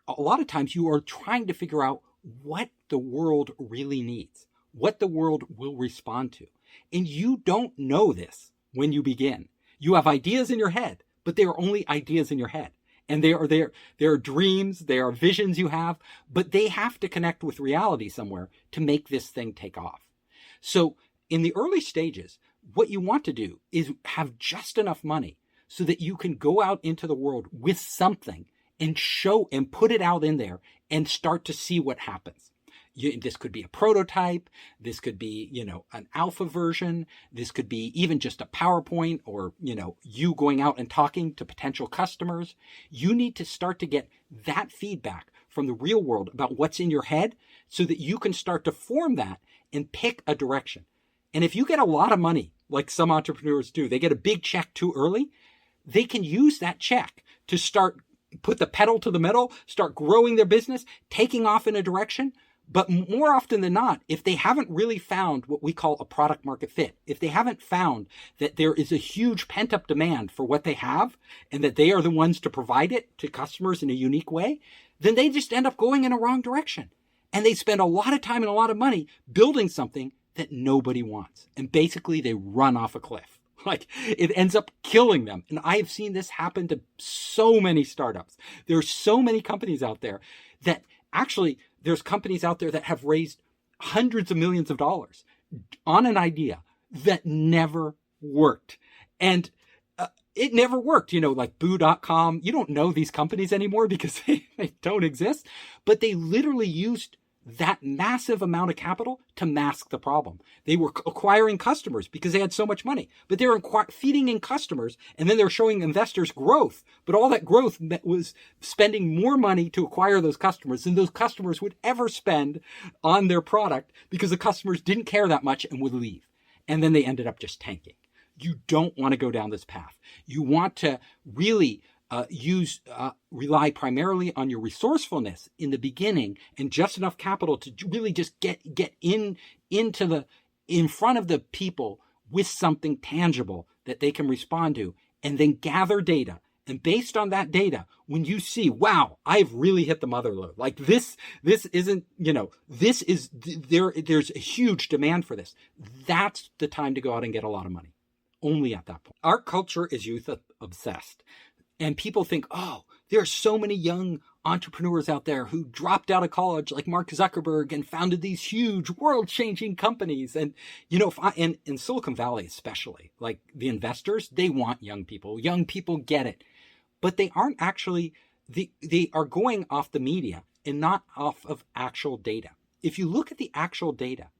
a lot of times you are trying to figure out what the world really needs, what the world will respond to. And you don't know this when you begin. You have ideas in your head, but they are only ideas in your head. And they are dreams, they are visions you have, but they have to connect with reality somewhere to make this thing take off. So in the early stages, what you want to do is have just enough money so that you can go out into the world with something and show and put it out in there and start to see what happens. This could be a prototype. This could be, an alpha version. This could be even just a PowerPoint or, you going out and talking to potential customers. You need to start to get that feedback from the real world about what's in your head so that you can start to form that and pick a direction. And if you get a lot of money, like some entrepreneurs do, they get a big check too early, they can use that check to put the pedal to the metal, start growing their business, taking off in a direction. But more often than not, if they haven't really found what we call a product market fit, if they haven't found that there is a huge pent up demand for what they have and that they are the ones to provide it to customers in a unique way, then they just end up going in a wrong direction. And they spend a lot of time and a lot of money building something that nobody wants. And basically they run off a cliff. Like, it ends up killing them. And I have seen this happen to so many startups. There are so many companies out there that actually, there's companies out there that have raised hundreds of millions of dollars on an idea that never worked. And it never worked, like boo.com. You don't know these companies anymore because they don't exist, but they literally used that massive amount of capital to mask the problem. They were acquiring customers because they had so much money, but they were feeding in customers, and then they're showing investors growth. But all that growth was spending more money to acquire those customers than those customers would ever spend on their product because the customers didn't care that much and would leave. And then they ended up just tanking. You don't want to go down this path. You want to really rely primarily on your resourcefulness in the beginning and just enough capital to really just get in front of the people with something tangible that they can respond to, and then gather data. And based on that data, when you see, wow, I've really hit the mother lode. Like this isn't, there's a huge demand for this. That's the time to go out and get a lot of money. Only at that point. Our culture is youth obsessed. And people think, oh, there are so many young entrepreneurs out there who dropped out of college like Mark Zuckerberg and founded these huge world-changing companies. And, in Silicon Valley especially, like the investors, they want young people. Young people get it. But they aren't actually, they are going off the media and not off of actual data. If you look at the actual data,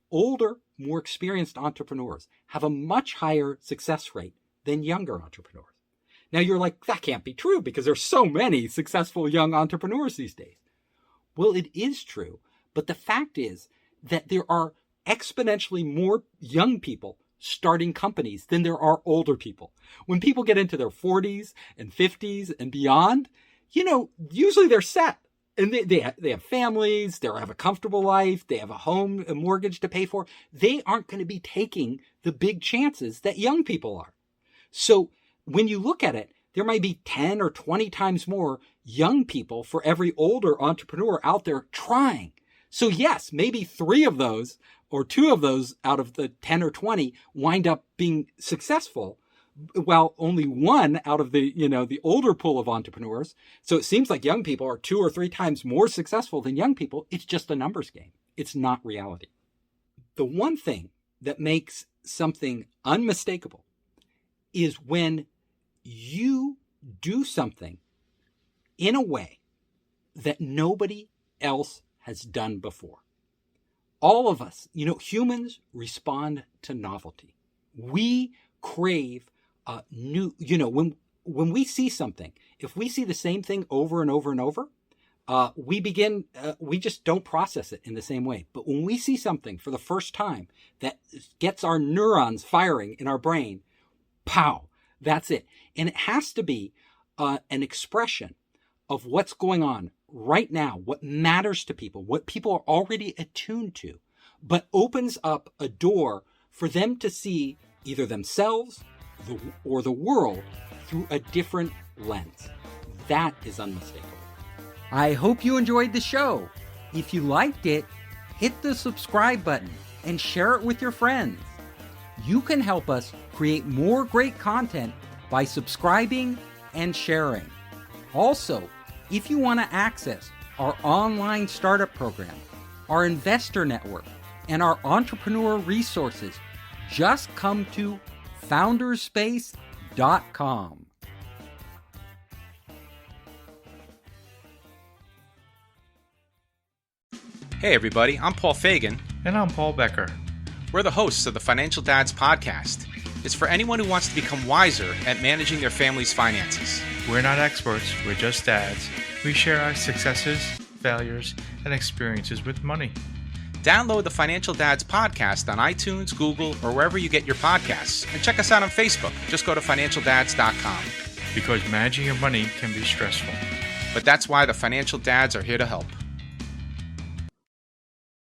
older, more experienced entrepreneurs have a much higher success rate than younger entrepreneurs. Now you're like, that can't be true because there's so many successful young entrepreneurs these days. Well, it is true. But the fact is that there are exponentially more young people starting companies than there are older people. When people get into their 40s and 50s and beyond, usually they're set. And they have families, they have a comfortable life, they have a home, a mortgage to pay for. They aren't going to be taking the big chances that young people are. So when you look at it, there might be 10 or 20 times more young people for every older entrepreneur out there trying. So yes, maybe 3 of those or 2 of those out of the 10 or 20 wind up being successful, while only 1 out of the older pool of entrepreneurs. So it seems like young people are 2 or 3 times more successful than young people. It's just a numbers game. It's not reality. The one thing that makes something unmistakable is when you do something in a way that nobody else has done before. All of us, humans respond to novelty. We crave new, when we see something, if we see the same thing over and over and over, we just don't process it in the same way. But when we see something for the first time that gets our neurons firing in our brain, pow, That's it. And it has to be an expression of what's going on right now, what matters to people, what people are already attuned to, but opens up a door for them to see either themselves or the world through a different lens. That is unmistakable. I hope you enjoyed the show. If you liked it, hit the subscribe button and share it with your friends. You can help us create more great content by subscribing and sharing. Also, if you want to access our online startup program, our investor network, and our entrepreneur resources, just come to founderspace.com. Hey everybody, I'm Paul Fagan. And I'm Paul Becker. We're the hosts of the Financial Dads Podcast. It's for anyone who wants to become wiser at managing their family's finances. We're not experts, we're just dads. We share our successes, failures, and experiences with money. Download the Financial Dads Podcast on iTunes, Google, or wherever you get your podcasts. And check us out on Facebook. Just go to financialdads.com. Because managing your money can be stressful. But that's why the Financial Dads are here to help.